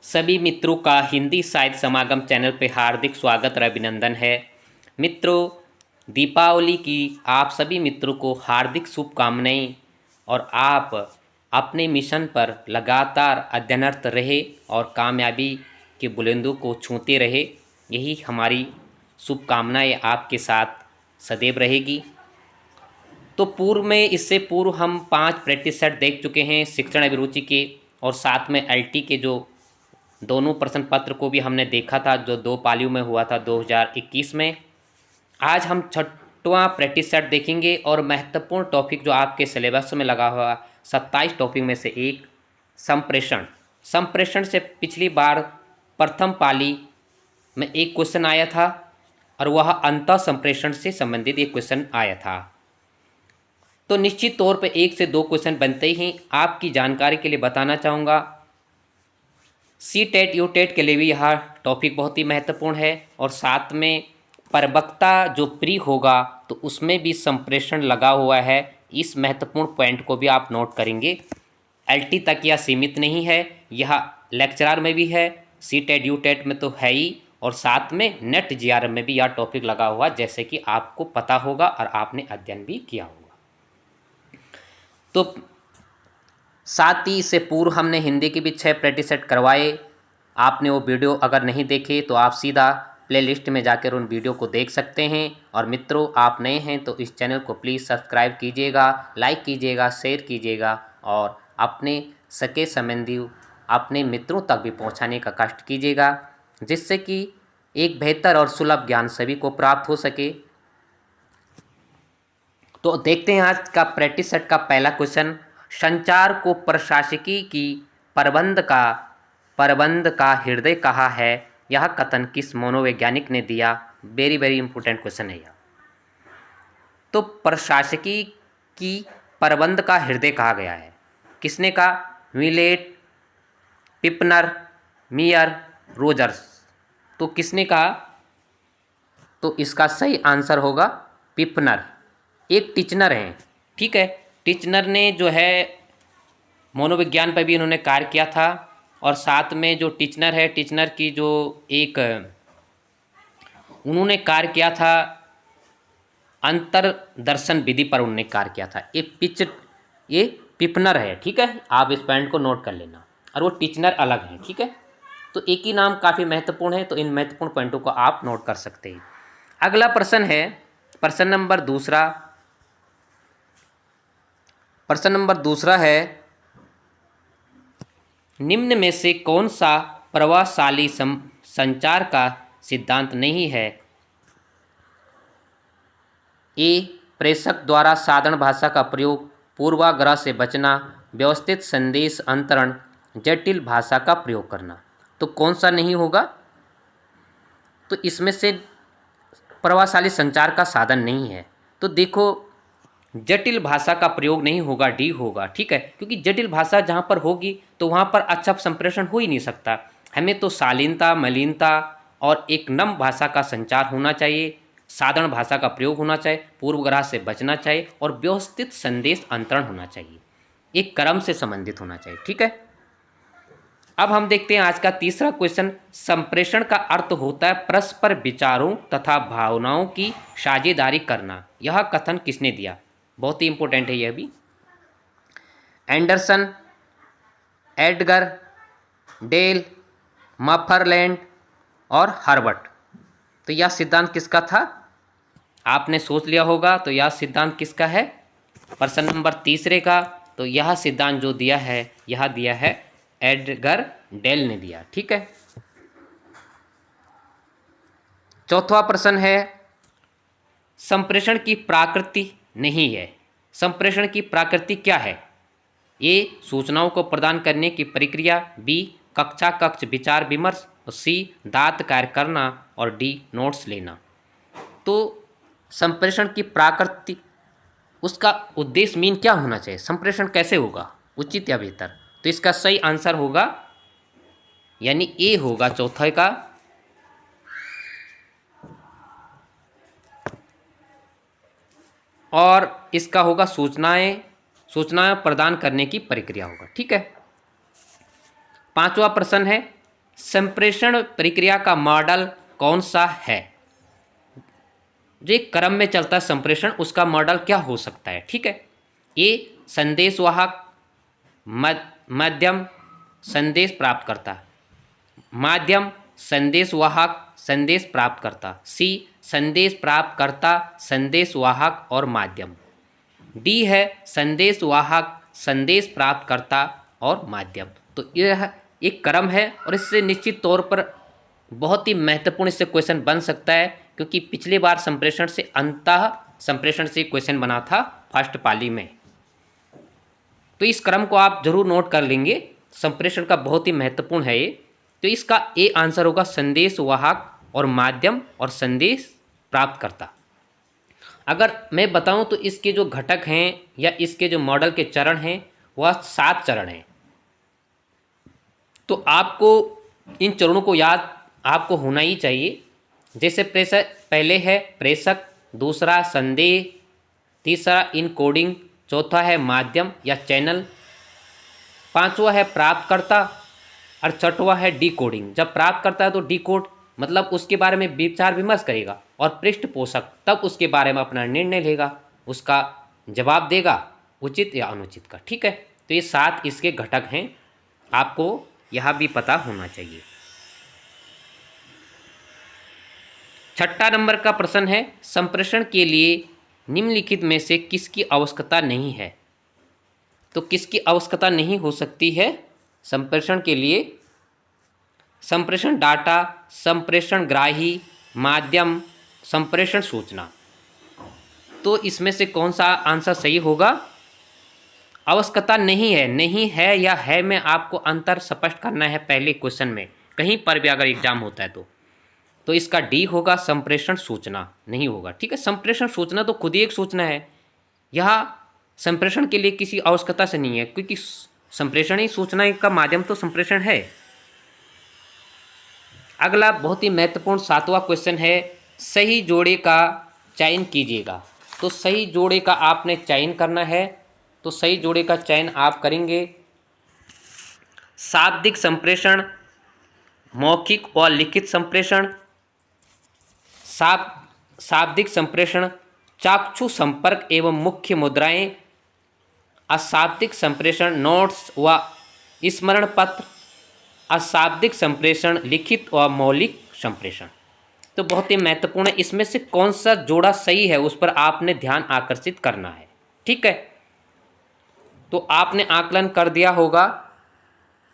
सभी मित्रों का हिंदी साहित्य समागम चैनल पे हार्दिक स्वागत और अभिनंदन है। मित्रों, दीपावली की आप सभी मित्रों को हार्दिक शुभकामनाएं और आप अपने मिशन पर लगातार अध्ययनरत रहे और कामयाबी के बुलंदों को छूते रहे। यही हमारी शुभकामनाएं आपके साथ सदैव रहेगी। तो पूर्व में इससे पूर्व हम 5 प्रैक्टिस सेट देख चुके हैं शिक्षण अभिरुचि के, और साथ में एलटी के जो दोनों प्रश्न पत्र को भी हमने देखा था, जो 2 पालियों में हुआ था 2021 में। आज हम छठवां प्रैक्टिस सेट देखेंगे और महत्वपूर्ण टॉपिक जो आपके सिलेबस में लगा हुआ 27 टॉपिक में से एक संप्रेषण। संप्रेषण से पिछली बार प्रथम पाली में एक क्वेश्चन आया था और वह अंतः संप्रेषण से संबंधित एक क्वेश्चन आया था। तो निश्चित तौर पे 1 से 2 क्वेश्चन बनते ही। आपकी जानकारी के लिए बताना चाहूँगा, सी टेट यू टेट के लिए भी यह टॉपिक बहुत ही महत्वपूर्ण है, और साथ में परवक्ता जो प्री होगा तो उसमें भी संप्रेषण लगा हुआ है। इस महत्वपूर्ण पॉइंट को भी आप नोट करेंगे। एलटी तक यह सीमित नहीं है, यह लेक्चरर में भी है, सी टेट यू टेट में तो है ही, और साथ में नेट जीआरएम में भी यह टॉपिक लगा हुआ, जैसे कि आपको पता होगा और आपने अध्ययन भी किया होगा। तो साथ ही इससे पूर्व हमने हिंदी की भी 6 प्रैक्टिस सेट करवाए। आपने वो वीडियो अगर नहीं देखे तो आप सीधा प्लेलिस्ट में जाकर उन वीडियो को देख सकते हैं। और मित्रों, आप नए हैं तो इस चैनल को प्लीज़ सब्सक्राइब कीजिएगा, लाइक कीजिएगा, शेयर कीजिएगा और अपने सगे संबंधी अपने मित्रों तक भी पहुंचाने का कष्ट कीजिएगा, जिससे कि एक बेहतर और सुलभ ज्ञान सभी को प्राप्त हो सके। तो देखते हैं आज का प्रैक्टिस सेट का पहला क्वेश्चन। संचार को प्रशासकी की प्रबंध का हृदय कहा है, यह कथन किस मनोवैज्ञानिक ने दिया? वेरी वेरी इंपॉर्टेंट क्वेश्चन है यह। तो प्रशासकी की प्रबंध का हृदय कहा गया है, किसने कहा? विलेट, पिपनर, मियर, रोजर्स। तो किसने कहा? तो इसका सही आंसर होगा पिपनर। एक टिचनर हैं, ठीक है। टिचनर ने जो है मनोविज्ञान पर भी इन्होंने कार्य किया था, और साथ में जो टिचनर है, टिचनर की जो एक उन्होंने कार्य किया था अंतर्दर्शन विधि पर उन्होंने कार्य किया था। ये पिपनर है, ठीक है। आप इस पॉइंट को नोट कर लेना, और वो टिचनर अलग है, ठीक है। तो एक ही नाम काफ़ी महत्वपूर्ण है, तो इन महत्वपूर्ण पॉइंटों को आप नोट कर सकते हैं। अगला प्रश्न है प्रश्न नंबर दूसरा। प्रश्न नंबर दूसरा है, निम्न में से कौन सा प्रभावशाली संचार का सिद्धांत नहीं है? ए, प्रेषक द्वारा साधारण भाषा का प्रयोग, पूर्वाग्रह से बचना, व्यवस्थित संदेश अंतरण, जटिल भाषा का प्रयोग करना। तो कौन सा नहीं होगा? तो इसमें से प्रभावशाली संचार का साधन नहीं है। तो देखो, जटिल भाषा का प्रयोग नहीं होगा, डी होगा, ठीक है। क्योंकि जटिल भाषा जहाँ पर होगी तो वहाँ पर अच्छा संप्रेषण हो ही नहीं सकता। हमें तो शालीनता, मलिनता और एक नम भाषा का संचार होना चाहिए, साधारण भाषा का प्रयोग होना चाहिए, पूर्वग्रह से बचना चाहिए और व्यवस्थित संदेश अंतरण होना चाहिए, एक क्रम से संबंधित होना चाहिए, ठीक है। अब हम देखते हैं आज का तीसरा क्वेश्चन। संप्रेषण का अर्थ होता है परस्पर विचारों तथा भावनाओं की साझेदारी करना, यह कथन किसने दिया? बहुत ही इंपॉर्टेंट है यह भी। एंडरसन, एडगर, डेल, मफरलैंड और हर्बर्ट। तो यह सिद्धांत किसका था? आपने सोच लिया होगा। तो यह सिद्धांत किसका है? प्रश्न नंबर तीसरे का। तो यह सिद्धांत जो दिया है, यह दिया है एडगर डेल ने दिया, ठीक है। चौथा प्रश्न है, संप्रेषण की प्रकृति नहीं है। संप्रेषण की प्रकृति क्या है? ए, सूचनाओं को प्रदान करने की प्रक्रिया, बी, कक्षा कक्ष विचार विमर्श, और सी, दांत कार्य करना, और डी, नोट्स लेना। तो संप्रेषण की प्रकृति, उसका उद्देश्य मीन क्या होना चाहिए, संप्रेषण कैसे होगा, उचित या बेहतर? तो इसका सही आंसर होगा यानी ए होगा चौथे का। और इसका होगा सूचनाएं प्रदान करने की प्रक्रिया होगा, ठीक है। पांचवा प्रश्न है, संप्रेषण प्रक्रिया का मॉडल कौन सा है? जो एक क्रम में चलता है संप्रेषण, उसका मॉडल क्या हो सकता है? ठीक है, ए संदेशवाहक, माध्यम संदेश प्राप्त करता, माध्यम संदेशवाहक संदेश प्राप्त करता, सी संदेश प्राप्त करता संदेशवाहक और माध्यम, डी है संदेशवाहक संदेश प्राप्त करता और माध्यम। तो यह एक क्रम है और इससे निश्चित तौर पर बहुत ही महत्वपूर्ण इससे क्वेश्चन बन सकता है, क्योंकि पिछले बार संप्रेषण से अंतः संप्रेषण से क्वेश्चन बना था फर्स्ट पाली में। तो इस क्रम को आप जरूर नोट कर लेंगे, संप्रेषण का बहुत ही महत्वपूर्ण है ये। तो इसका ए आंसर होगा संदेश वाहक और माध्यम और संदेश प्राप्त करता। अगर मैं बताऊं तो इसके जो घटक हैं या इसके जो मॉडल के चरण हैं वह 7 चरण हैं। तो आपको इन चरणों को याद आपको होना ही चाहिए। जैसे प्रेषक, पहले है प्रेषक, दूसरा संदेश, तीसरा इनकोडिंग, चौथा है माध्यम या चैनल, पांचवा है प्राप्तकर्ता और छठवां है डिकोडिंग। जब प्राप्त करता है तो डिकोड मतलब उसके बारे में विचार विमर्श करेगा, और पृष्ठपोषक तब उसके बारे में अपना निर्णय लेगा, उसका जवाब देगा उचित या अनुचित का। ठीक है, तो ये 7 इसके घटक हैं, आपको यह भी पता होना चाहिए। छठा नंबर का प्रश्न है, संप्रेषण के लिए निम्नलिखित में से किसकी आवश्यकता नहीं है? तो किसकी आवश्यकता नहीं हो सकती है संप्रेषण के लिए? संप्रेषण डाटा, संप्रेषण ग्राही, माध्यम, संप्रेषण सूचना। तो इसमें से कौन सा आंसर सही होगा? आवश्यकता नहीं है, नहीं है या है में आपको अंतर स्पष्ट करना है पहले क्वेश्चन में, कहीं पर भी अगर एग्जाम होता है तो इसका डी होगा, संप्रेषण सूचना नहीं होगा। ठीक है, संप्रेषण सूचना तो खुद ही एक सूचना है, यह संप्रेषण के लिए किसी आवश्यकता से नहीं है, क्योंकि संप्रेषण ही सूचना का माध्यम तो संप्रेषण है। अगला बहुत ही महत्वपूर्ण 7वां क्वेश्चन है, सही जोड़े का चयन कीजिएगा। तो सही जोड़े का आपने चयन करना है, तो सही जोड़े का चयन आप करेंगे। शाब्दिक संप्रेषण, मौखिक और लिखित संप्रेषण, शाब्दिक संप्रेषण, चाक्षु संपर्क एवं मुख्य मुद्राएं, अशाब्दिक संप्रेषण, नोट्स व स्मरण पत्र, अशाब्दिक संप्रेषण, लिखित व मौलिक संप्रेषण। तो बहुत ही महत्वपूर्ण है, इसमें से कौन सा जोड़ा सही है उस पर आपने ध्यान आकर्षित करना है। ठीक है, तो आपने आकलन कर दिया होगा।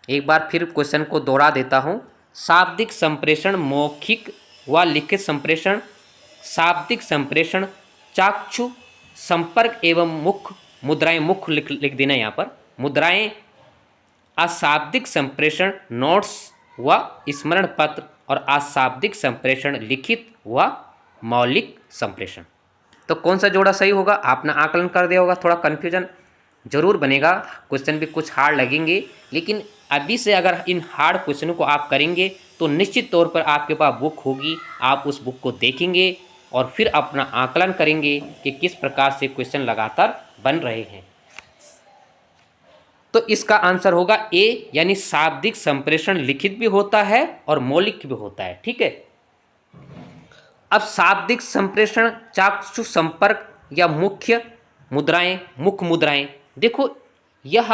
एक बार फिर क्वेश्चन को दोहरा देता हूँ। शाब्दिक संप्रेषण, मौखिक व लिखित संप्रेषण, शाब्दिक संप्रेषण, चाक्षु संपर्क एवं मुख्य मुद्राएं, मुख्य लिख देना यहाँ पर, मुद्राएं, अशाब्दिक संप्रेषण, नोट्स व स्मरण पत्र, और अशाब्दिक संप्रेषण, लिखित व मौलिक संप्रेषण। तो कौन सा जोड़ा सही होगा आपने आकलन कर दिया होगा। थोड़ा कन्फ्यूजन जरूर बनेगा, क्वेश्चन भी कुछ हार्ड लगेंगे, लेकिन अभी से अगर इन हार्ड क्वेश्चनों को आप करेंगे तो निश्चित तौर पर आपके पास बुक होगी, आप उस बुक को देखेंगे और फिर अपना आकलन करेंगे कि किस प्रकार से क्वेश्चन लगातार बन रहे हैं। तो इसका आंसर होगा ए, यानी शाब्दिक संप्रेषण लिखित भी होता है और मौलिक भी होता है। ठीक है, अब शाब्दिक संप्रेषण, चाक्षु संपर्क या मुख्य मुद्राएं, देखो यह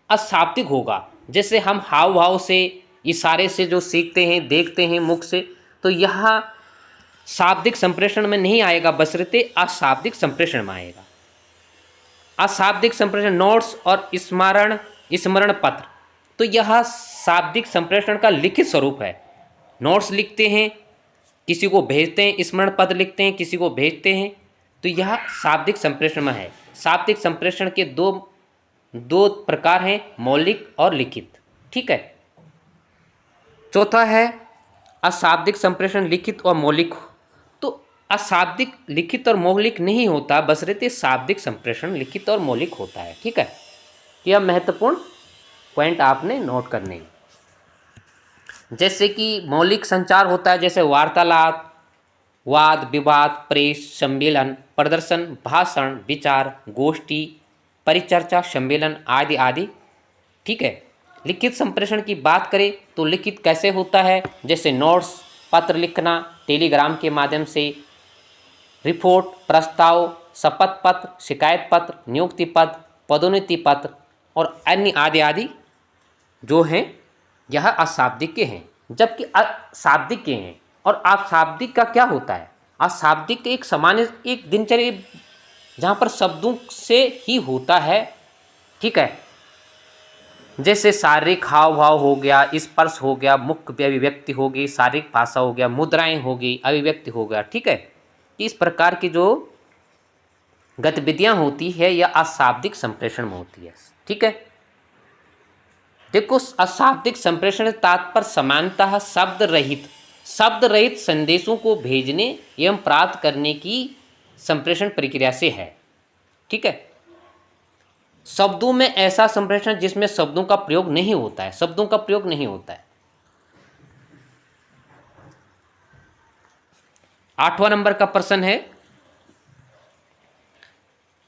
अशाब्दिक होगा। जैसे हम हाव भाव से, इशारे से जो सीखते हैं, देखते हैं मुख से, तो यह शाब्दिक संप्रेषण में नहीं आएगा, बशर्ते अशाब्दिक संप्रेषण में आएगा। अशाब्दिक संप्रेषण, नोट्स और स्मरण पत्र, तो यह शाब्दिक संप्रेषण का लिखित स्वरूप है। नोट्स लिखते हैं, किसी को भेजते हैं, स्मरण पत्र लिखते हैं, किसी को भेजते हैं, तो यह शाब्दिक संप्रेषण में है। शाब्दिक संप्रेषण के दो प्रकार हैं, मौलिक और लिखित। ठीक है, चौथा है अशाब्दिक संप्रेषण, लिखित और मौलिक। तो अशाब्दिक लिखित और मौलिक नहीं होता, बशर्ते शाब्दिक संप्रेषण लिखित और मौलिक होता है। ठीक है, यह महत्वपूर्ण पॉइंट आपने नोट करने हैं। जैसे कि मौलिक संचार होता है, जैसे वार्तालाप, वाद विवाद, प्रेस, सम्मेलन, प्रदर्शन, भाषण, विचार, गोष्ठी, परिचर्चा, सम्मेलन आदि आदि। ठीक है, लिखित संप्रेषण की बात करें तो लिखित कैसे होता है, जैसे नोट्स, पत्र लिखना, टेलीग्राम के माध्यम से, रिपोर्ट, प्रस्ताव, शपथ पत्र, शिकायत पत्र, नियुक्ति पत्र, पदोन्नति पत्र और अन्य आदि आदि जो हैं यह अशाब्दिक के हैं, जबकि अशाब्दिक के हैं। और अशाब्दिक का क्या होता है? अशाब्दिक एक सामान्य एक दिनचर्या जहाँ पर शब्दों से ही होता है, ठीक है। जैसे शारीरिक हाव भाव हो गया, स्पर्श हो गया, मुख्य अभिव्यक्ति हो गई, शारीरिक भाषा हो गया, मुद्राएं हो गई, अभिव्यक्ति हो गया, ठीक है। इस प्रकार की जो गतिविधियां होती है यह अशाब्दिक संप्रेषण में होती है, ठीक है। देखो, अशाब्दिक संप्रेषण तात्पर्य सामान्यतः शब्द रहित संदेशों को भेजने एवं प्राप्त करने की संप्रेषण प्रक्रिया से है, ठीक है। शब्दों में ऐसा संप्रेषण जिसमें शब्दों का प्रयोग नहीं होता है, 8वां नंबर का प्रश्न है,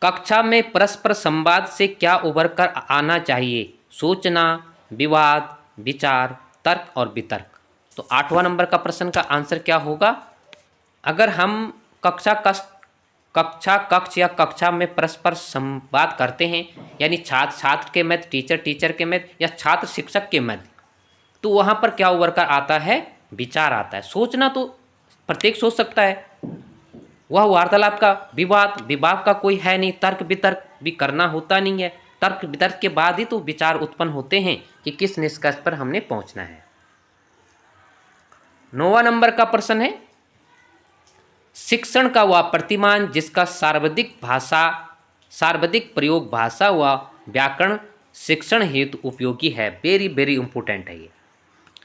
कक्षा में परस्पर संवाद से क्या उभर कर आना चाहिए? सूचना, विवाद, विचार, तर्क और वितर्क। तो 8वां नंबर का प्रश्न का आंसर क्या होगा? अगर हम कक्षा कक्ष या कक्षा में परस्पर संवाद करते हैं, यानी छात्र छात्र के मध्य, टीचर टीचर के मध्य या छात्र शिक्षक के मध्य, तो वहाँ पर क्या उभर कर आता है? विचार आता है। सोचना तो प्रत्येक सोच सकता है, वह वार्तालाप का विवाद का कोई है नहीं, तर्क वितर्क भी करना होता नहीं है। तर्क वितर्क के बाद ही तो विचार उत्पन्न होते हैं कि किस निष्कर्ष पर हमने पहुंचना है। 9वां नंबर का प्रश्न है, शिक्षण का वह प्रतिमान जिसका सर्वाधिक प्रयोग भाषा व व्याकरण शिक्षण हेतु उपयोगी है। वेरी वेरी इंपॉर्टेंट है ये।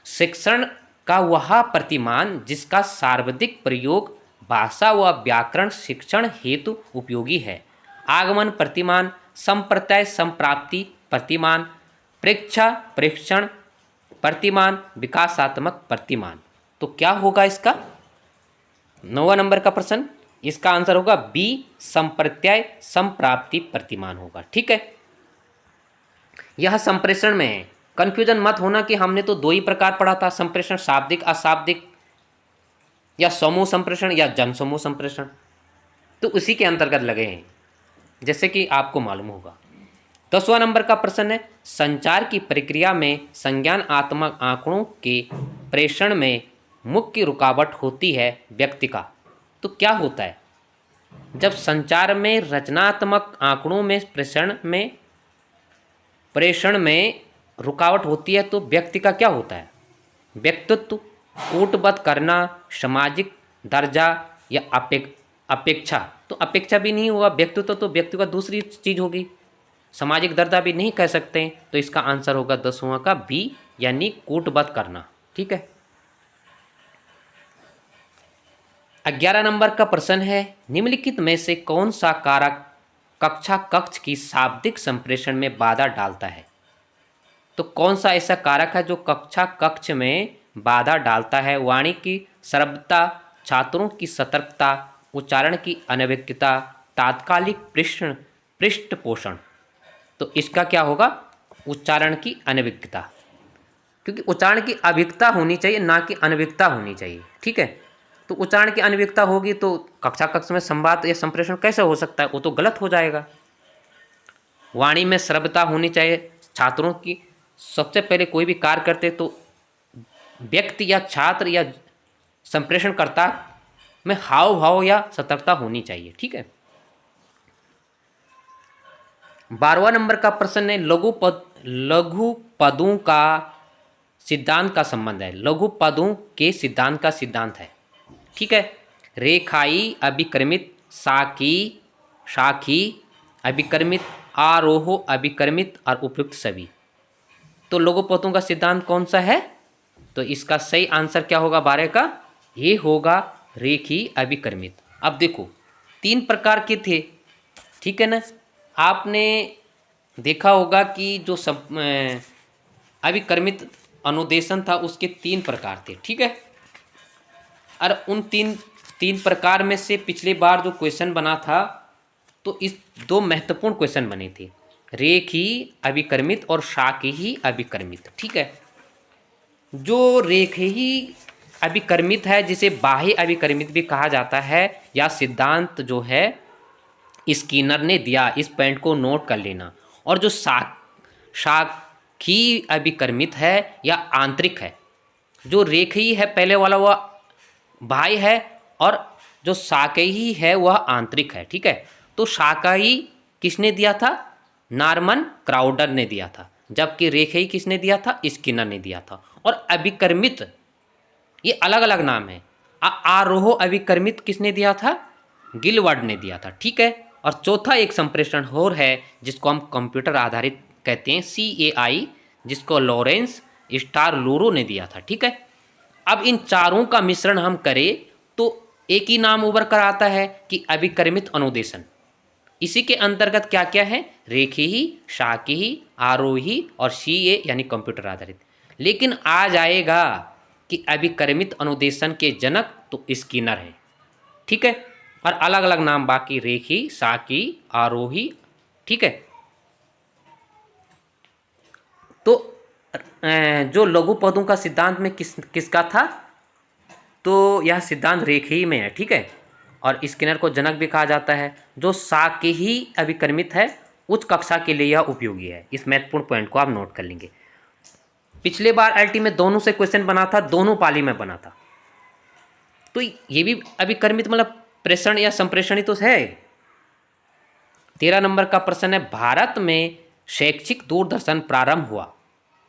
शिक्षण का वह प्रतिमान जिसका सर्वाधिक प्रयोग भाषा व व्याकरण शिक्षण हेतु उपयोगी है। आगमन प्रतिमान, संप्रत्यय संप्राप्ति प्रतिमान, प्रेक्षा प्रेक्षण प्रतिमान, विकासात्मक प्रतिमान। तो क्या होगा इसका? 9वां नंबर का प्रश्न, इसका आंसर होगा बी, संप्रत्यय संप्राप्ति प्रतिमान होगा, ठीक है। यह संप्रेषण में है, कंफ्यूजन मत होना कि हमने तो दो ही प्रकार पढ़ा था, संप्रेषण शाब्दिक अशाब्दिक, या समूह संप्रेषण या जन समूह संप्रेषण, तो उसी के अंतर्गत लगे हैं, जैसे कि आपको मालूम होगा। 10वां नंबर का प्रश्न है, संचार की प्रक्रिया में संज्ञानात्मक आंकड़ों के प्रेषण में मुख्य रुकावट होती है व्यक्ति का। तो क्या होता है? जब संचार में रचनात्मक आंकड़ों में प्रेषण में रुकावट होती है तो व्यक्ति का क्या होता है? व्यक्तित्व, कूटबद्ध करना, सामाजिक दर्जा या अपेक्षा। तो अपेक्षा भी नहीं हुआ, व्यक्तित्व तो व्यक्ति का दूसरी चीज होगी, सामाजिक दर्जा भी नहीं कह सकते। तो इसका आंसर होगा 10वां का बी, यानी कूटबद्ध करना, ठीक है। 11 नंबर का प्रश्न है, निम्नलिखित में से कौन सा कारक कक्षा कक्ष की शाब्दिक संप्रेषण में बाधा डालता है? तो कौन सा ऐसा कारक है जो कक्षा कक्ष में बाधा डालता है? वाणी की सरलता, छात्रों की सतर्कता, उच्चारण की अनभिज्ञता, तात्कालिक पृष्ठपोषण। तो इसका क्या होगा? उच्चारण की अनभिज्ञता, क्योंकि उच्चारण की अभिज्ञता होनी चाहिए, ना कि अनभिज्ञता होनी चाहिए, ठीक है। तो उच्चारण की अनभिज्ञता होगी तो कक्षा कक्ष में संवाद या संप्रेषण कैसे हो सकता है? वो तो गलत हो जाएगा। वाणी में सरलता होनी चाहिए, छात्रों की, सबसे पहले कोई भी कार्य करते तो व्यक्ति या छात्र या संप्रेषणकर्ता में हाव भाव या सतर्कता होनी चाहिए, ठीक है। 12वां नंबर का प्रश्न है, लघु पदों का सिद्धांत का संबंध है। लघु पदों के सिद्धांत का सिद्धांत है, ठीक है। रेखाई, अभिक्रमित, शाखी, अभिक्रमित, आरोह, अभिक्रमित और उपयुक्त सभी। तो लघु पदों का सिद्धांत कौन सा है? तो इसका सही आंसर क्या होगा 12 का? ये होगा रेखी अभिक्रमित। अब देखो 3 प्रकार के थे, ठीक है ना। आपने देखा होगा कि जो अभिक्रमित अनुदेशन था उसके 3 प्रकार थे, ठीक है। और उन तीन प्रकार में से पिछले बार जो क्वेश्चन बना था तो इस 2 महत्वपूर्ण क्वेश्चन बने थे। रेखीय अभिकर्मित और शाकीय अभिकर्मित। ठीक है, जो रेखीय अभिकर्मित है जिसे बाह्य अभिकर्मित भी कहा जाता है, या सिद्धांत जो है स्किनर ने दिया, इस पॉइंट को नोट कर लेना। और जो शाखीय अभिकर्मित है या आंतरिक है, जो रेखीय है पहले वाला वह बाह्य है, और जो शाखीय है वह आंतरिक है। ठीक है, तो शाखीय किसने दिया था? नॉर्मन क्राउडर ने दिया था, जबकि रेखीय किसने दिया था? स्किनर ने दिया था। और अभिकर्मित ये अलग अलग नाम है। आरोह अभिकर्मित किसने दिया था? गिलवर्ड ने दिया था। ठीक है, और चौथा एक संप्रेषण और है जिसको हम कंप्यूटर आधारित कहते हैं, CAI, जिसको लॉरेंस स्टारलोरो ने दिया था। ठीक है, अब इन चारों का मिश्रण हम करें तो एक ही नाम उभर कर आता है कि अभिकर्मित अनुदेशन। इसी के अंतर्गत क्या क्या है? रेखीय, शाकीय, आरोही और CA यानी कंप्यूटर आधारित। लेकिन आ जाएगा कि अभिकर्मित अनुदेशन के जनक तो स्किनर है। ठीक है, और अलग अलग नाम बाकी रेखीय, शाकीय, आरोही। ठीक है, तो जो लघु पदों का सिद्धांत में किसका था? तो यह सिद्धांत रेखीय में है। ठीक है, और स्किनर को जनक भी कहा जाता है। जो शाकीय अभिकर्मित है उच्च कक्षा के लिए यह उपयोगी है। इस महत्वपूर्ण पॉइंट को आप नोट कर लेंगे। पिछले बार LT में दोनों से क्वेश्चन बना था, दोनों पाली में बना था, तो ये भी अभिकर्मित मतलब प्रेषण या संप्रेषण ही तो है। 13 नंबर का प्रश्न है, भारत में शैक्षिक दूरदर्शन प्रारंभ हुआ।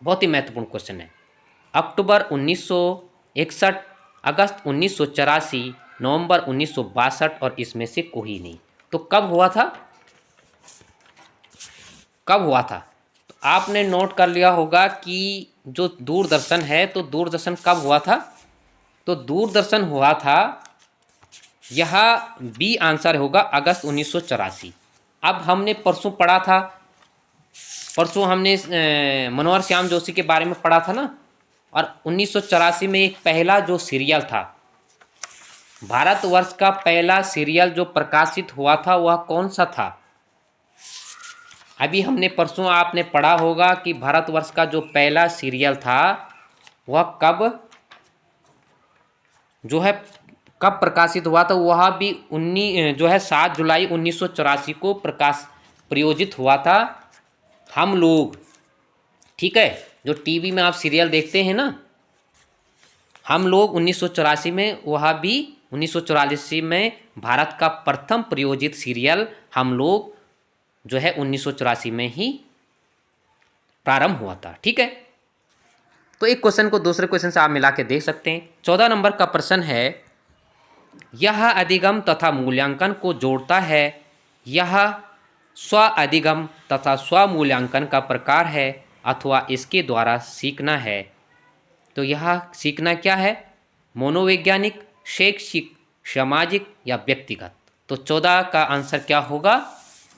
बहुत ही महत्वपूर्ण क्वेश्चन है। अक्टूबर 1961, अगस्त 1984, नवंबर 1962 और इसमें से कोई नहीं। तो कब हुआ था? कब हुआ था? तो आपने नोट कर लिया होगा कि जो दूरदर्शन है, तो दूरदर्शन कब हुआ था? तो दूरदर्शन हुआ था, यह बी आंसर होगा, अगस्त 1984। अब हमने परसों पढ़ा था, परसों हमने मनोहर श्याम जोशी के बारे में पढ़ा था ना। और 1984 में एक पहला जो सीरियल था, भारतवर्ष का पहला सीरियल जो प्रकाशित हुआ था वह कौन सा था? अभी हमने परसों आपने पढ़ा होगा कि भारतवर्ष का जो पहला सीरियल था वह कब प्रकाशित हुआ था? वह भी 7 जुलाई 1984 को प्रयोजित हुआ था, हम लोग। ठीक है, जो टीवी में आप सीरियल देखते हैं ना, हम लोग 1984 में, वह भी 1984 में भारत का प्रथम प्रयोजित सीरियल हम लोग जो है 1984 में ही प्रारंभ हुआ था। ठीक है, तो एक क्वेश्चन को दूसरे क्वेश्चन से आप मिला के देख सकते हैं। 14 नंबर का प्रश्न है, यह अधिगम तथा मूल्यांकन को जोड़ता है, यह स्व अधिगम तथा स्व मूल्यांकन का प्रकार है अथवा इसके द्वारा सीखना है। तो यह सीखना क्या है? मनोवैज्ञानिक, शैक्षिक, सामाजिक या व्यक्तिगत। तो 14 का आंसर क्या होगा?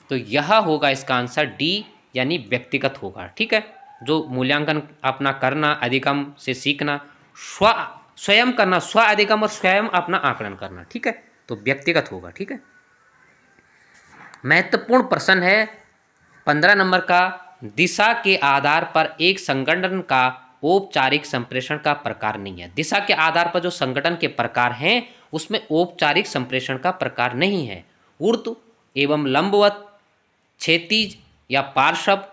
तो यह होगा इसका आंसर डी, यानी व्यक्तिगत होगा। ठीक है, जो मूल्यांकन अपना करना, अधिगम से सीखना, स्वयं करना, स्व अधिगम और स्वयं अपना आकलन करना। ठीक है, तो व्यक्तिगत होगा। ठीक है, महत्वपूर्ण प्रश्न है 15 नंबर का, दिशा के आधार पर एक संगठन का औपचारिक संप्रेषण का प्रकार नहीं है। दिशा के आधार पर जो संगठन के प्रकार हैं उसमें औपचारिक संप्रेषण का प्रकार नहीं है। ऊर्ध्व एवं लंबवत, क्षैतिज या पार्श्व,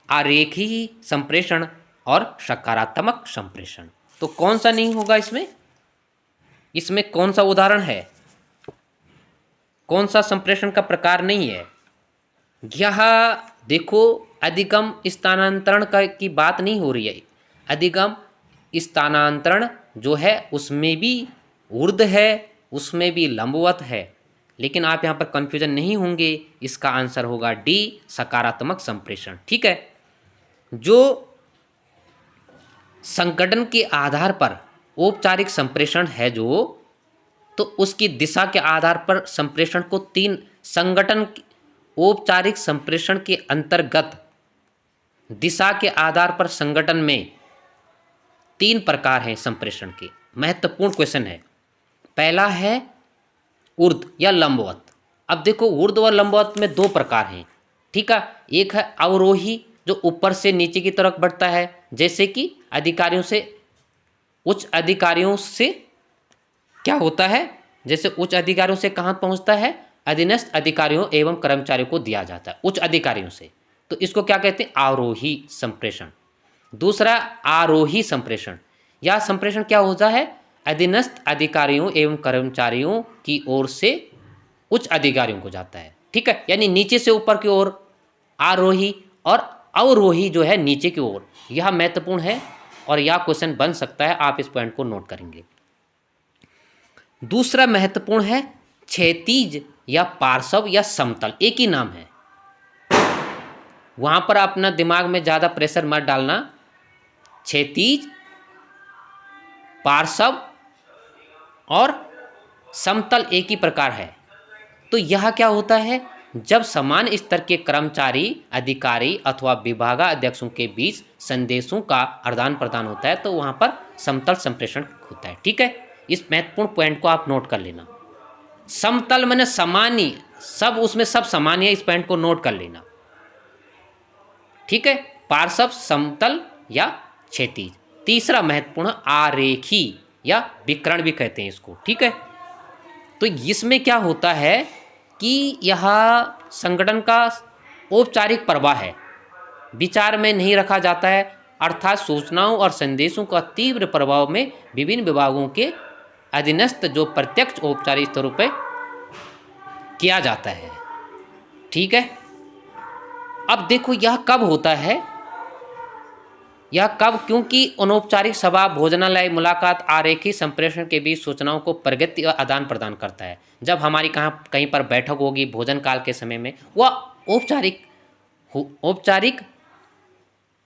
आरेखीय संप्रेषण और सकारात्मक संप्रेषण। तो कौन सा नहीं होगा इसमें? इसमें कौन सा उदाहरण है? कौन सा संप्रेषण का प्रकार नहीं है? यह देखो, अधिगम स्थानांतरण की बात नहीं हो रही है। अधिगम स्थानांतरण जो है उसमें भी ऊर्ध्व है, उसमें भी लंबवत है, लेकिन आप यहाँ पर कंफ्यूजन नहीं होंगे, इसका आंसर होगा डी, सकारात्मक संप्रेषण। ठीक है, जो संगठन के आधार पर औपचारिक संप्रेषण है जो, तो उसकी दिशा के आधार पर संप्रेषण को तीन, संगठन औपचारिक संप्रेषण के अंतर्गत दिशा के आधार पर संगठन में 3 प्रकार हैं संप्रेषण के। महत्वपूर्ण क्वेश्चन है। पहला है ऊर्ध्व या लंबवत। अब देखो, ऊर्ध्व और लंबवत में 2 प्रकार हैं। ठीक है। एक है अवरोही जो ऊपर से नीचे की तरफ बढ़ता है, जैसे कि अधिकारियों से उच्च अधिकारियों से क्या होता है, जैसे उच्च अधिकारियों से कहाँ पहुँचता है, अधीनस्थ अधिकारियों एवं कर्मचारियों को दिया जाता है उच्च अधिकारियों से, तो इसको क्या कहते हैं, आरोही संप्रेषण। दूसरा आरोही संप्रेषण, यह संप्रेषण क्या होता है, अधीनस्थ अधिकारियों एवं कर्मचारियों की ओर से उच्च अधिकारियों को जाता है, ठीक है, यानी नीचे से ऊपर की ओर आरोही और अवरोही जो है नीचे की ओर। यह महत्वपूर्ण है और यह क्वेश्चन बन सकता है, आप इस पॉइंट को नोट करेंगे। दूसरा महत्वपूर्ण है क्षैतिज या पार्श्व या समतल, एक ही नाम है, वहां पर अपना दिमाग में ज्यादा प्रेशर मत डालना। क्षैतिज, पार्श्व और समतल एक ही प्रकार है। तो यह क्या होता है, जब समान स्तर के कर्मचारी, अधिकारी अथवा विभागाध्यक्षों के बीच संदेशों का आदान प्रदान होता है तो वहां पर समतल संप्रेषण होता है, ठीक है। इस महत्वपूर्ण पॉइंट को आप नोट कर लेना। समतल माने सामान्य, सब उसमें सब समान है, इस पॉइंट को नोट कर लेना, ठीक है। पार्श्व, समतल या क्षैतिज। तीसरा महत्वपूर्ण आरेखी या विकर्ण भी कहते हैं इसको, ठीक है। तो इसमें क्या होता है कि यह संगठन का औपचारिक प्रवाह है, विचार में नहीं रखा जाता है, अर्थात सूचनाओं और संदेशों का तीव्र प्रभाव में विभिन्न विभागों के अधीनस्थ जो प्रत्यक्ष औपचारिक स्तरों पर किया जाता है, ठीक है। अब देखो यह कब होता है, यह कब, क्योंकि अनौपचारिक सभा, भोजनालय, मुलाकात आरेखी संप्रेषण के बीच सूचनाओं को प्रगति और आदान प्रदान करता है। जब हमारी कहीं पर बैठक होगी भोजन काल के समय में, वह औपचारिक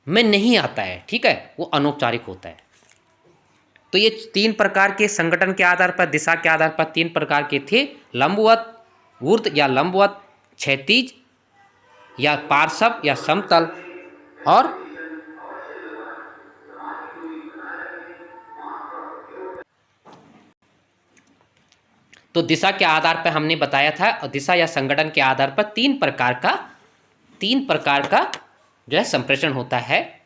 में नहीं आता है, ठीक है, वो अनौपचारिक होता है। तो ये तीन प्रकार के संगठन के आधार पर, दिशा के आधार पर तीन प्रकार के थे, लंबवत, ऊर्ध्व या लंबवत, क्षैतिज या पार्श्व या समतल, और तो दिशा के आधार पर हमने बताया था, और दिशा या संगठन के आधार पर तीन प्रकार का जो है संप्रेषण होता है,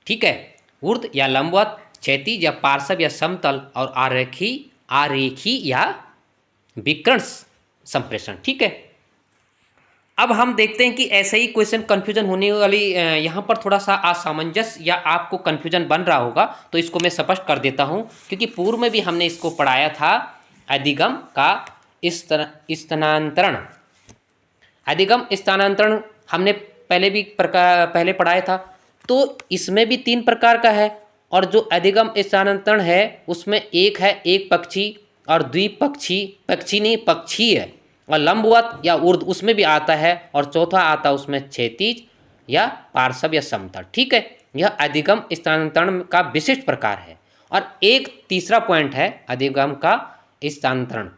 ठीक है। ऊर्ध्व या लंबवत, क्षैतिज या पार्श्व या समतल, और आरेखी या विकर्ण संप्रेषण, ठीक है। अब हम देखते हैं कि ऐसे ही क्वेश्चन कंफ्यूजन होने वाली, यहाँ पर थोड़ा सा असामंजस्य या आपको कंफ्यूजन बन रहा होगा, तो इसको मैं स्पष्ट कर देता हूँ, क्योंकि पूर्व में भी हमने इसको पढ़ाया था, अधिगम का स्थानांतरण। अधिगम स्थानांतरण हमने पहले पढ़ाया था, तो इसमें भी तीन प्रकार का है, और जो अधिगम स्थानांतरण है उसमें एक है एक पक्षी और द्विपक्षी, पक्षी नहीं पक्षी है, और लंबवत या ऊर्ध्व उसमें भी आता है, और चौथा आता है उसमें क्षैतिज या पार्श्व या समतल, ठीक है। यह अधिगम स्थानांतरण का विशिष्ट प्रकार है। और एक तीसरा पॉइंट है अधिगम का स्थानांतरण,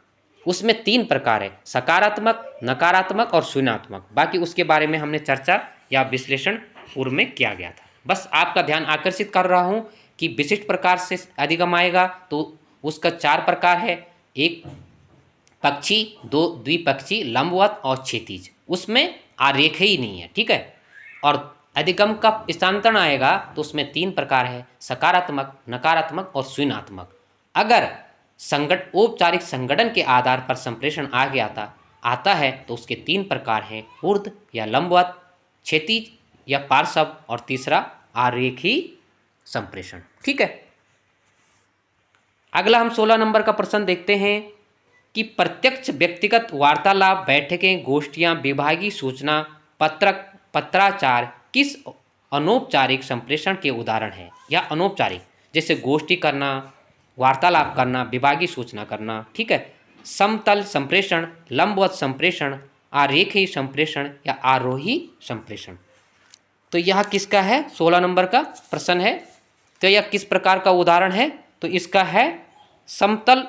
उसमें तीन प्रकार है, सकारात्मक, नकारात्मक और शून्यात्मक। बाकी उसके बारे में हमने चर्चा या विश्लेषण पूर्व में किया गया था। बस आपका ध्यान आकर्षित कर रहा हूं कि विशिष्ट प्रकार से अधिगम आएगा तो उसका चार प्रकार है, एक पक्षी, दो द्विपक्षी, लंबवत और क्षैतिज, उसमें आरेख ही नहीं है, ठीक है। और अधिगम का स्थानांतरण आएगा तो उसमें तीन प्रकार है, सकारात्मक, नकारात्मक और शून्यात्मक। अगर औपचारिक संगठन के आधार पर संप्रेषण आता है तो उसके तीन प्रकार हैं, ऊर्ध्व या लंबवत, क्षैतिज या पार्श्व, और तीसरा आरेखी संप्रेषण, ठीक है। अगला हम 16 नंबर का प्रश्न देखते हैं कि प्रत्यक्ष व्यक्तिगत वार्तालाप, बैठकें, गोष्ठियां, विभागीय सूचना, पत्राचार किस अनौपचारिक संप्रेषण के उदाहरण हैं। या अनौपचारिक जैसे गोष्ठी करना, वार्तालाप करना, विभागीय सूचना करना, ठीक है। समतल संप्रेषण, लंबवत संप्रेषण, आरेखीय संप्रेषण या आरोही संप्रेषण। तो यह किसका है, 16 नंबर का प्रश्न है। तो यह किस प्रकार का उदाहरण है, तो इसका है समतल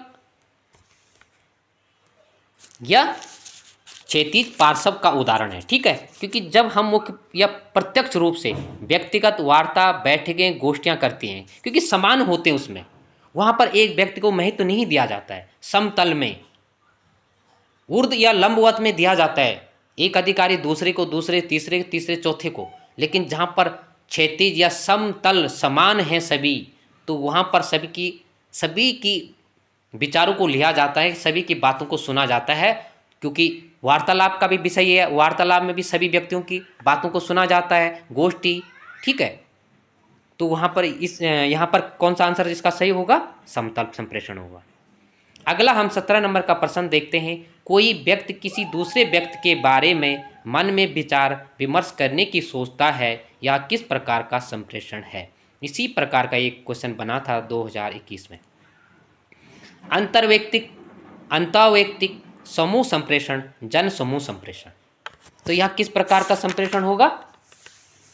या क्षैतिज पार्श्व का उदाहरण है, ठीक है। क्योंकि जब हम मुख्य या प्रत्यक्ष रूप से व्यक्तिगत वार्ता, बैठकें, गोष्ठियां करती हैं, क्योंकि समान होते हैं उसमें, वहां पर एक व्यक्ति को महत्व नहीं दिया जाता है। समतल में, ऊर्ध्व या लंबवत में दिया जाता है, एक अधिकारी दूसरे को, दूसरे तीसरे, तीसरे चौथे को, लेकिन जहाँ पर क्षैतिज या समतल समान हैं सभी, तो वहाँ पर सभी की विचारों को लिया जाता है, सभी की बातों को सुना जाता है, क्योंकि वार्तालाप का भी विषय है, वार्तालाप में भी सभी व्यक्तियों की बातों को सुना जाता है, गोष्ठी, ठीक है। तो वहाँ पर यहाँ पर कौन सा आंसर इसका सही होगा? समतल संप्रेषण होगा। अगला हम 17 नंबर का प्रश्न देखते हैं। कोई व्यक्ति किसी दूसरे व्यक्ति के बारे में मन में विचार विमर्श करने की सोचता है, या किस प्रकार का संप्रेषण है? इसी प्रकार का एक क्वेश्चन बना था 2021 में। अंतर्वैयक्तिक समूह संप्रेषण, जन समूह संप्रेषण। तो यह किस प्रकार का संप्रेषण होगा?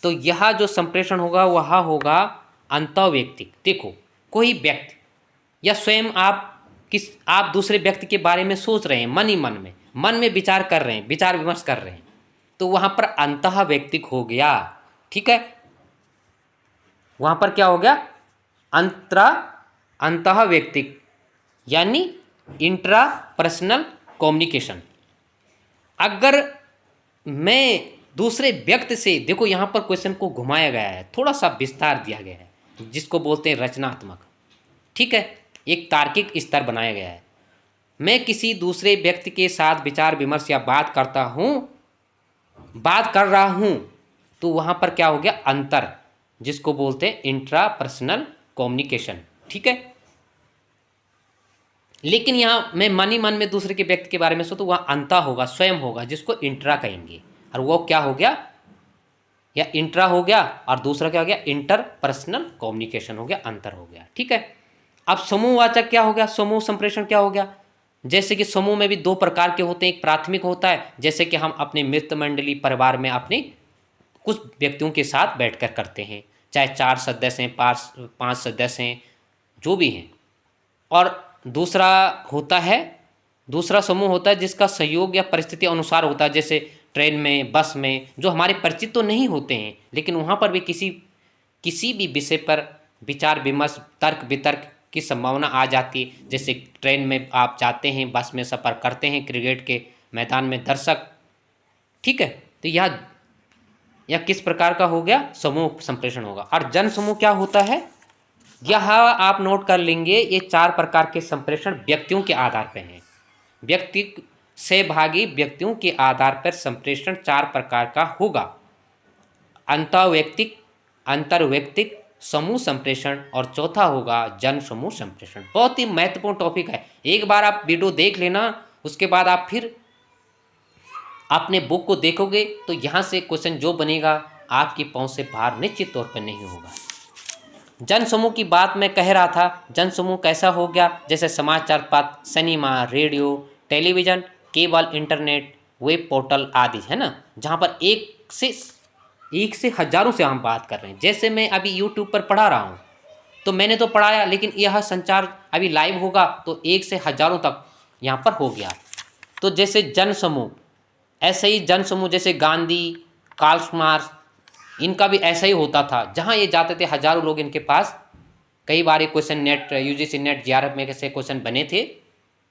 तो यह जो संप्रेषण होगा वह होगा अंतर्वैयक्तिक। देखो, कोई व्यक्ति या स्वयं आप दूसरे व्यक्ति के बारे में सोच रहे हैं, मन में विचार कर रहे हैं, विचार विमर्श कर रहे हैं, तो वहां पर अंतर्वैयक्तिक हो गया, ठीक है। वहां पर क्या हो गया? अंतर्वैयक्तिक यानी इंट्रापर्सनल कम्युनिकेशन। अगर मैं दूसरे व्यक्ति से, देखो यहां पर क्वेश्चन को घुमाया गया है, थोड़ा सा विस्तार दिया गया है, जिसको बोलते हैं रचनात्मक, ठीक है, एक तार्किक स्तर बनाया गया है। मैं किसी दूसरे व्यक्ति के साथ विचार विमर्श या बात कर रहा हूं, तो वहां पर क्या हो गया? अंतर, जिसको बोलते हैं इंट्रापर्सनल कम्युनिकेशन, ठीक है। लेकिन यहां मैं मन में दूसरे के व्यक्ति के बारे में सोचूं, तो वह अंतर होगा, स्वयं होगा, जिसको इंट्रा कहेंगे। और वो क्या हो गया? या इंट्रा हो गया, और दूसरा क्या हो गया? इंटरपर्सनल कम्युनिकेशन हो गया, अंतर हो गया, ठीक है। अब समूहवाचक क्या हो गया? समूह संप्रेषण क्या हो गया? जैसे कि समूह में भी दो प्रकार के होते हैं, एक प्राथमिक होता है, जैसे कि हम अपने मित्र मंडली परिवार में अपने कुछ व्यक्तियों के साथ बैठकर करते हैं, चाहे 4 सदस्य हैं, 5 सदस्य हैं, जो भी हैं। और दूसरा समूह होता है जिसका सहयोग या परिस्थिति अनुसार होता है, जैसे ट्रेन में, बस में, जो हमारे परिचित तो नहीं होते हैं, लेकिन वहाँ पर भी किसी भी विषय पर विचार विमर्श, तर्क वितर्क की संभावना आ जाती है। जैसे ट्रेन में आप जाते हैं, बस में सफ़र करते हैं, क्रिकेट के मैदान में दर्शक, ठीक है। तो यह किस प्रकार का हो गया? समूह संप्रेषण होगा। और जन समूह क्या होता है? यह आप नोट कर लेंगे, ये 4 प्रकार के संप्रेषण व्यक्तियों के आधार पर हैं। सहभागी व्यक्तियों के आधार पर संप्रेषण 4 प्रकार का होगा: अंतर्वैयक्तिक समूह संप्रेषण, और चौथा होगा जन समूह संप्रेषण। बहुत ही महत्वपूर्ण टॉपिक है, एक बार आप वीडियो देख लेना, उसके बाद आप फिर अपने बुक को देखोगे तो यहाँ से क्वेश्चन जो बनेगा आपकी पहुँच से बाहर निश्चित तौर पर नहीं होगा। जन समूह की बात मैं कह रहा था, जन समूह कैसा हो गया? जैसे समाचार पत्र, cinema, radio, television, cable, internet, web portal आदि, है ना, जहाँ पर एक से हजारों से हम बात कर रहे हैं। जैसे मैं अभी यूट्यूब पर पढ़ा रहा हूँ, तो मैंने तो पढ़ाया, लेकिन यह संचार अभी लाइव होगा तो 1 से हजारों तक यहाँ पर हो गया। तो जैसे जन समूह, ऐसे ही जन समूह जैसे गांधी, कार्ल मार्क्स, इनका भी ऐसा ही होता था, जहाँ ये जाते थे हजारों लोग इनके पास। कई बार ये question net, UGC net, JRF में कैसे क्वेश्चन बने थे,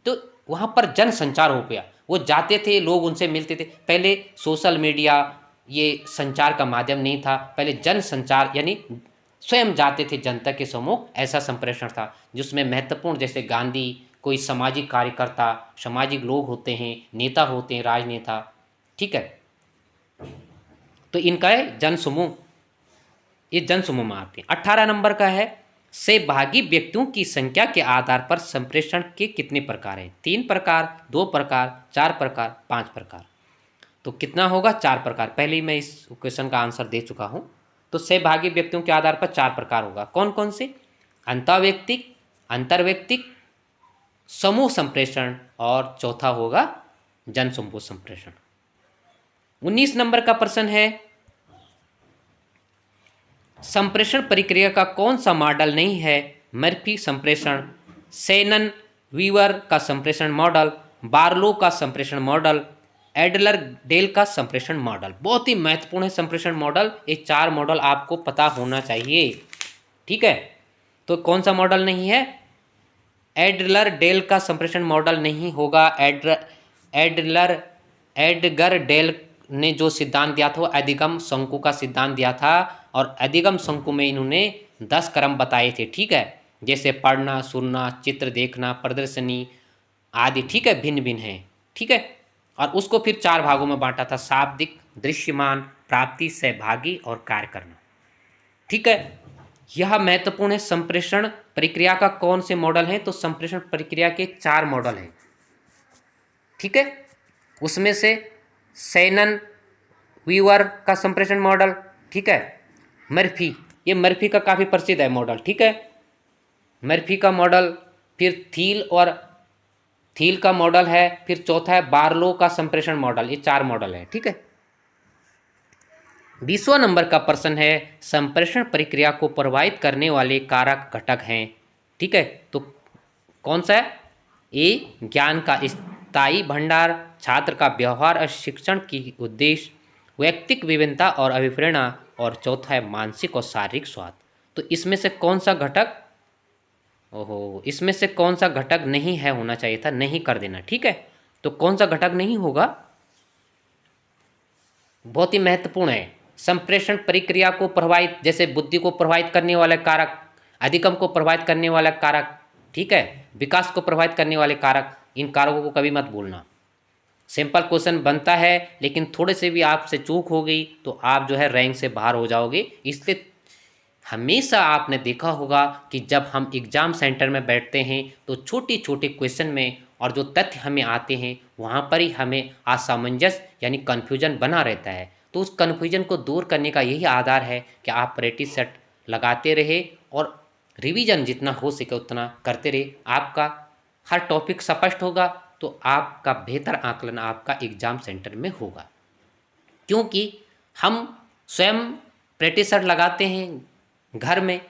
तो वहाँ पर जन संचार हो गया। वो जाते थे, लोग उनसे मिलते थे। पहले सोशल मीडिया, ये संचार का माध्यम नहीं था, पहले जन संचार यानी स्वयं जाते थे जनता के समूह, ऐसा संप्रेषण था, जिसमें महत्वपूर्ण जैसे गांधी, कोई सामाजिक कार्यकर्ता, सामाजिक लोग होते हैं, नेता होते हैं, राजनेता, ठीक है। तो इनका है जन समूह, ये जन समूह में आते हैं। 18 नंबर का है, सहभागी व्यक्तियों की संख्या के आधार पर संप्रेषण के कितने प्रकार हैं? 3 प्रकार, 2 प्रकार, 4 प्रकार, 5 प्रकार। तो कितना होगा? 4 प्रकार। पहले ही मैं इस क्वेश्चन का आंसर दे चुका हूं। तो सहभागी व्यक्तियों के आधार पर 4 प्रकार होगा। कौन कौन से? अंतर्वैयक्तिक, समूह संप्रेषण, और चौथा होगा जन समूह संप्रेषण। 19 नंबर का प्रश्न है, संप्रेषण प्रक्रिया का कौन सा मॉडल नहीं है? मर्फी संप्रेषण, शेनन वीवर का संप्रेषण मॉडल, बार्लो का संप्रेषण मॉडल, एडलर डेल का संप्रेषण मॉडल। बहुत ही महत्वपूर्ण है संप्रेषण मॉडल, ये 4 मॉडल आपको पता होना चाहिए, ठीक है। तो कौन सा मॉडल नहीं है? एडलर डेल का संप्रेषण मॉडल नहीं होगा। एडलर एडगर डेल ने जो सिद्धांत दिया था वो अधिगम शंकु का सिद्धांत दिया था, और अधिगम शंकु में इन्होंने 10 क्रम बताए थे, ठीक है, जैसे पढ़ना, सुनना, चित्र देखना, प्रदर्शनी आदि, ठीक है, भिन्न भिन्न है, ठीक है। और उसको फिर 4 भागों में बांटा था, शाब्दिक, दृश्यमान, प्राप्ति, सहभागी और कार्य करना, ठीक है। यह महत्वपूर्ण है। संप्रेषण प्रक्रिया का कौन से मॉडल है? तो संप्रेषण प्रक्रिया के 4 मॉडल हैं, ठीक है। उसमें से सैनन वीवर का संप्रेषण मॉडल, ठीक है, मर्फी, ये मर्फी का काफ़ी प्रसिद्ध है मॉडल, ठीक है, मर्फी का मॉडल, फिर थील का मॉडल है, फिर चौथा है बार्लो का संप्रेषण मॉडल। ये 4 मॉडल है, ठीक है। 20वां नंबर का प्रश्न है, संप्रेषण प्रक्रिया को प्रभावित करने वाले कारक घटक हैं, ठीक है। तो कौन सा है? ए, ज्ञान का स्थायी भंडार, छात्र का व्यवहार और शिक्षण की उद्देश्य, वैयक्तिक विभिन्नता और अभिप्रेरणा, और चौथा है मानसिक और शारीरिक स्वास्थ्य। तो इसमें से कौन सा घटक, ओहो, इसमें से कौन सा घटक नहीं है, होना चाहिए था, नहीं कर देना, ठीक है। तो कौन सा घटक नहीं होगा? बहुत ही महत्वपूर्ण है। संप्रेषण प्रक्रिया को प्रभावित, जैसे बुद्धि को प्रभावित करने वाले कारक, अधिगम को प्रभावित करने वाला कारक, ठीक है, विकास को प्रभावित करने वाले कारक, इन कारकों को कभी मत भूलना। सिंपल क्वेश्चन बनता है, लेकिन थोड़े से भी आपसे चूक हो गई तो आप जो है रैंक से बाहर हो जाओगे। इसलिए हमेशा आपने देखा होगा कि जब हम एग्ज़ाम सेंटर में बैठते हैं तो छोटी छोटी क्वेश्चन में और जो तथ्य हमें आते हैं वहाँ पर ही हमें असमंजस यानी कन्फ्यूजन बना रहता है। तो उस कन्फ्यूजन को दूर करने का यही आधार है कि आप प्रैक्टिस सेट लगाते रहे और रिवीजन जितना हो सके उतना करते रहे। आपका हर टॉपिक स्पष्ट होगा तो आपका बेहतर आकलन आपका एग्ज़ाम सेंटर में होगा, क्योंकि हम स्वयं प्रैक्टिस सेट लगाते हैं घर में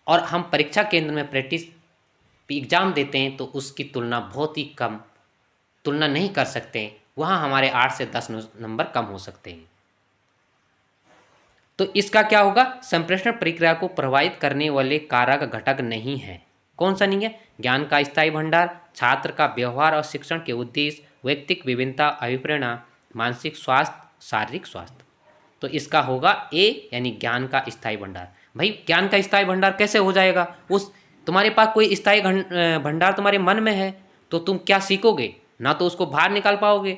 और हम परीक्षा केंद्र में प्रैक्टिस एग्ज़ाम देते हैं, तो उसकी तुलना बहुत ही कम, तुलना नहीं कर सकते हैं। वहाँ हमारे 8 से 10 नंबर कम हो सकते हैं। तो इसका क्या होगा? संप्रेषण प्रक्रिया को प्रभावित करने वाले कारक घटक नहीं है। कौन सा नहीं है? ज्ञान का स्थायी भंडार, छात्र का व्यवहार और शिक्षण के उद्देश्य, वैयक्तिक विभिन्नता, अभिप्रेरणा, मानसिक स्वास्थ्य, शारीरिक स्वास्थ्य। तो इसका होगा ए, यानी ज्ञान का स्थायी भंडार। भाई ज्ञान का स्थायी भंडार कैसे हो जाएगा? उस तुम्हारे पास कोई स्थायी भंडार तुम्हारे मन में है तो तुम क्या सीखोगे? ना तो उसको बाहर निकाल पाओगे,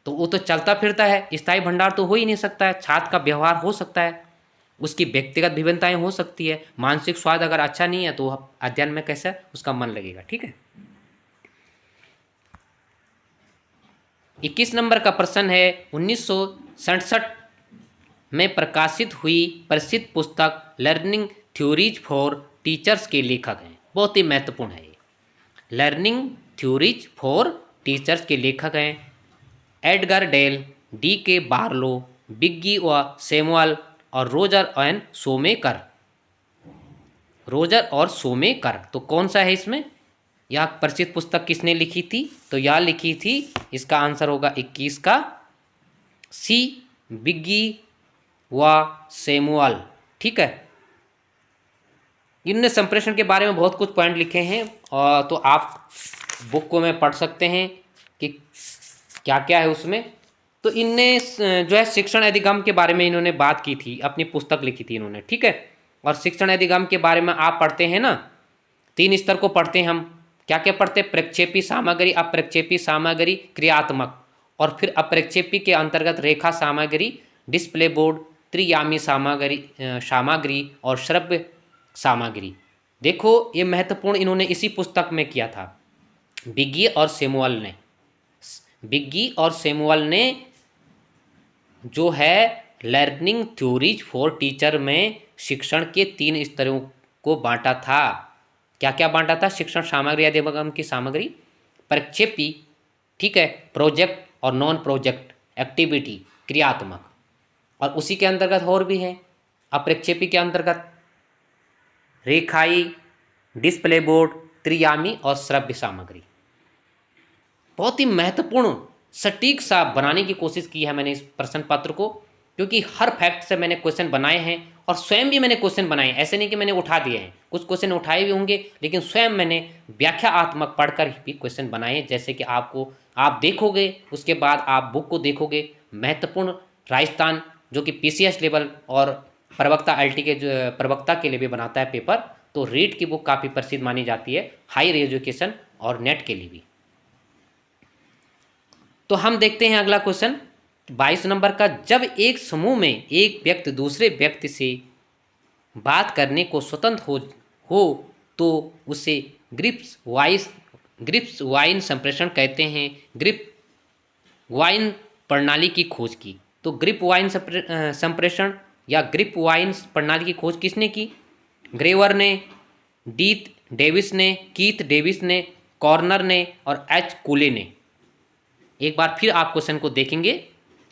तो वो तो चलता फिरता है, स्थायी भंडार तो हो ही नहीं सकता है। छात्र का व्यवहार हो सकता है, उसकी व्यक्तिगत विभिन्नताएं हो सकती है, मानसिक स्वास्थ्य अगर अच्छा नहीं है तो अध्ययन में कैसे उसका मन लगेगा, ठीक है। 21 नंबर का प्रश्न है, 1967 में प्रकाशित हुई प्रसिद्ध पुस्तक लर्निंग थ्योरीज फॉर टीचर्स के लेखक हैं। बहुत ही महत्वपूर्ण है ये। लर्निंग थ्योरीज फॉर टीचर्स के लेखक हैं एडगर डेल, डी के बार्लो, बिग्गी व सैमुअल और रोजर एंड सोमेकर। रोजर और सोमेकर, तो कौन सा है इसमें? यह प्रसिद्ध पुस्तक किसने लिखी थी? तो यह लिखी थी, इसका आंसर होगा 21 का सी, बिग्गी व सैमुअल, ठीक है। इनने संप्रेषण के बारे में बहुत कुछ पॉइंट लिखे हैं और तो आप बुक को में पढ़ सकते हैं कि क्या क्या है उसमें। तो इनने जो है शिक्षण अधिगम के बारे में इन्होंने बात की थी, अपनी पुस्तक लिखी थी इन्होंने, ठीक है। और शिक्षण अधिगम के बारे में आप पढ़ते हैं ना, 3 स्तर को पढ़ते हैं हम। क्या क्या पढ़ते हैं? प्रक्षेपी सामग्री, अप्रक्षेपी सामग्री, क्रियात्मक, और फिर अप्रक्षेपी के अंतर्गत रेखा सामग्री, डिस्प्ले बोर्ड, त्रियामी सामग्री और श्रव्य सामग्री। देखो ये महत्वपूर्ण इन्होंने इसी पुस्तक में किया था, बिग्गी और सैमुअल ने। बिग्गी और सैमुअल ने जो है लर्निंग थ्योरीज फॉर टीचर में शिक्षण के 3 स्तरों को बांटा था। क्या क्या बांटा था? शिक्षण सामग्री अधिगम की सामग्री, प्रक्षेपी, ठीक है, प्रोजेक्ट और नॉन प्रोजेक्ट एक्टिविटी, क्रियात्मक, और उसी के अंतर्गत और भी है। अप्रक्षेपी के अंतर्गत रेखाई, डिस्प्ले बोर्ड, त्रियामी और श्रव्य सामग्री। बहुत ही महत्वपूर्ण सटीक सा बनाने की कोशिश की है मैंने इस प्रश्न पत्र को, क्योंकि हर फैक्ट से मैंने क्वेश्चन बनाए हैं और स्वयं भी मैंने क्वेश्चन बनाए, ऐसे नहीं कि मैंने उठा दिए हैं, कुछ क्वेश्चन उठाए भी होंगे, लेकिन स्वयं मैंने व्याख्यात्मक पढ़कर भी क्वेश्चन बनाए। जैसे कि आप देखोगे, उसके बाद आप बुक को देखोगे, महत्वपूर्ण राजस्थान जो कि पीसीएस लेवल और प्रवक्ता अल्टी के जो प्रवक्ता के लिए भी बनाता है पेपर, तो रीट की बुक काफ़ी प्रसिद्ध मानी जाती है हायर एजुकेशन और नेट के लिए भी। तो हम देखते हैं अगला क्वेश्चन 22 नंबर का। जब एक समूह में एक व्यक्ति दूसरे व्यक्ति से बात करने को स्वतंत्र हो तो उसे ग्रिप्स वाइन संप्रेषण कहते हैं। ग्रिप वाइन प्रणाली की खोज की। तो ग्रिप वाइन संप्रेषण या ग्रिप वाइन प्रणाली की खोज किसने की? ग्रेवर ने, डेविस ने, कीथ डेविस ने, कॉर्नर ने और एच कूले ने। एक बार फिर आप क्वेश्चन को देखेंगे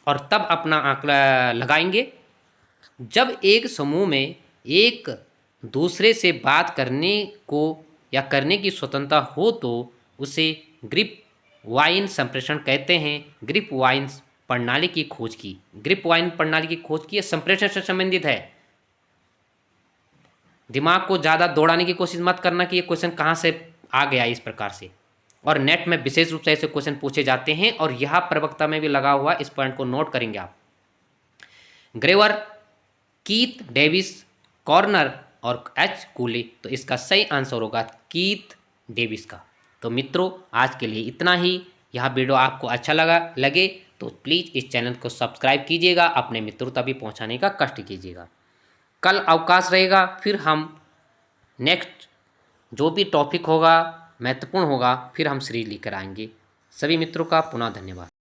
और तब अपना आंकड़ा लगाएंगे। जब एक समूह में एक दूसरे से बात करने को या करने की स्वतंत्रता हो तो उसे ग्रिप वाइन संप्रेषण कहते हैं। ग्रिप वाइन प्रणाली की खोज की। ग्रिप वाइन प्रणाली की खोज की संप्रेषण से संबंधित है। दिमाग को ज़्यादा दौड़ाने की कोशिश मत करना कि ये क्वेश्चन कहाँ से आ गया इस प्रकार से। और नेट में विशेष रूप से ऐसे क्वेश्चन पूछे जाते हैं और यह प्रवक्ता में भी लगा हुआ, इस पॉइंट को नोट करेंगे आप। ग्रेवर, कीथ डेविस, कॉर्नर और एच कूले। तो इसका सही आंसर होगा कीथ डेविस का। तो मित्रों, आज के लिए इतना ही। यह वीडियो आपको अच्छा लगे तो प्लीज़ इस चैनल को सब्सक्राइब कीजिएगा, अपने मित्रों तक भी पहुँचाने का कष्ट कीजिएगा। कल अवकाश रहेगा, फिर हम नेक्स्ट जो भी टॉपिक होगा महत्वपूर्ण होगा फिर हम सीरीज लेकर आएंगे। सभी मित्रों का पुनः धन्यवाद।